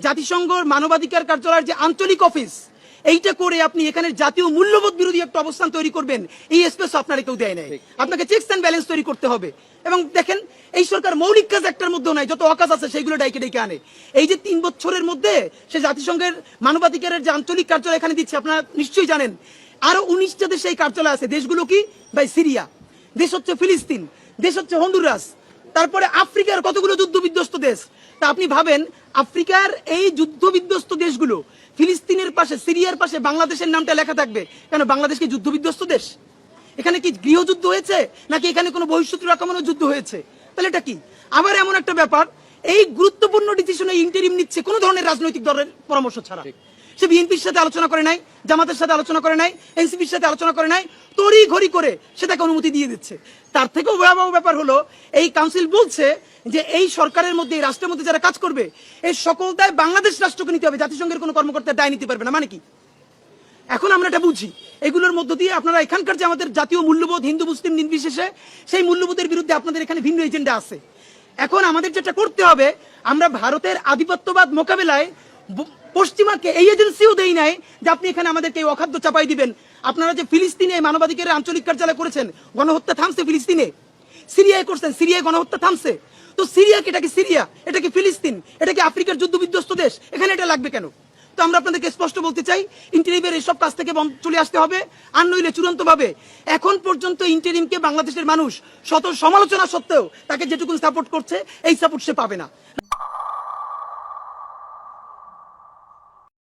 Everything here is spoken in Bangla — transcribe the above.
জাতিসংঘ মানবাধিকার কার্যালয়ের যে আঞ্চলিক অফিস, এইটা করে আপনি এখানে জাতীয় মূল্যবোধ বিরোধী একটা অবস্থান তৈরি করবেন, এই স্পেস আপনারা কেউ দেয় নাই। আপনাকে চেকস অ্যান্ড ব্যালেন্স তৈরি করতে হবে। এবং দেখেন, এই সরকার মৌলিক কাজ একটার মধ্যেও নাই, যত অকাজ আছে সেগুলো ডাইকে ডেকে আনে। এই যে 3 বছরের মধ্যে সে জাতিসংঘের মানবাধিকারের যে আঞ্চলিক কার্যালয় এখানে দিচ্ছে, আপনারা নিশ্চয়ই জানেন আরো 19টা দেশে এই কার্যালয় আছে। দেশগুলো কি ভাই? সিরিয়া, দেশ হচ্ছে ফিলিস্তিন, দেশ হচ্ছে হন্ডুরাস, তারপরে আফ্রিকার কতগুলো যুদ্ধ বিধ্বস্ত দেশ। তা আপনি ভাবেন, আফ্রিকার এই যুদ্ধ বিধ্বস্ত দেশগুলো, ফিলিস্তিনের পাশে সিরিয়ার পাশে বাংলাদেশের নামটা লেখা থাকবে কেন? বাংলাদেশ কি যুদ্ধ বিধ্বস্ত দেশ? এখানে কি গৃহযুদ্ধ হয়েছে, নাকি এখানে কোনো বহিঃশত্রুর আক্রমণের যুদ্ধ হয়েছে? তাহলে এটা কি? আবার এমন একটা ব্যাপার, এই গুরুত্বপূর্ণ ডিসিশনে ইন্টারিম নিচ্ছে কোনো ধরনের রাজনৈতিক দলের পরামর্শ ছাড়া। সে বিএনপির সাথে আলোচনা করে নাই, জামাতের সাথে আলোচনা করে নাই, এনসিপির সাথে আলোচনা করে নাই, তড়ি ঘড়ি করে সে তাকে অনুমতি দিয়ে দিচ্ছে। তার থেকেও ভয়াবহ ব্যাপার হলো, এই কাউন্সিল বলছে যে এই সরকারের মধ্যে, এই রাষ্ট্রের মধ্যে যারা কাজ করবে, এই সকল দায় বাংলাদেশ রাষ্ট্রকে নিতে হবে, জাতিসংঘের কোনো কর্মকর্তা দায় নিতে পারবে না। মানে কি? এখন আমরা এটা বুঝি, এগুলোর মধ্য দিয়ে আপনারা এখানকার যে আমাদের জাতীয় মূল্যবোধ, হিন্দু মুসলিম নির্বিশেষে, সেই মূল্যবোধের বিরুদ্ধে আপনাদের এখানে ভিন্ন এজেন্ডা আছে। এখন আমাদের যেটা করতে হবে, আমরা ভারতের আধিপত্যবাদ মোকাবেলায় পশ্চিমাকে এই এজেন্সিও দেই নাই যে আপনি এখানে আমাদেরকে এই অখাদ্য চাপাই দিবেন। আপনারা যে ফিলিস্তিনে মানবাধিকারের আঞ্চলিক কার্যালয় করেছেন, গণহত্যা থামছে ফিলিস্তিনে, সিরিয়ায় করছেন, সিরিয়ায় গণহত্যা থামছে। তো সিরিয়া কি? এটা কি সিরিয়া? এটা কি ফিলিস্তিন? এটা কি আফ্রিকার যুদ্ধ বিধ্বস্ত দেশ? এখানে এটা লাগবে কেন? তো আমরা আপনাদেরকে স্পষ্ট বলতে চাই, ইন্টারিমের এইসব কাজ থেকে চলে আসতে হবে, আর নইলে চূড়ান্ত ভাবে এখন পর্যন্ত ইন্টারিমকে বাংলাদেশের মানুষ শত সমালোচনা সত্ত্বেও তাকে যেটুকু সাপোর্ট করছে, এই সাপোর্ট সে পাবে না।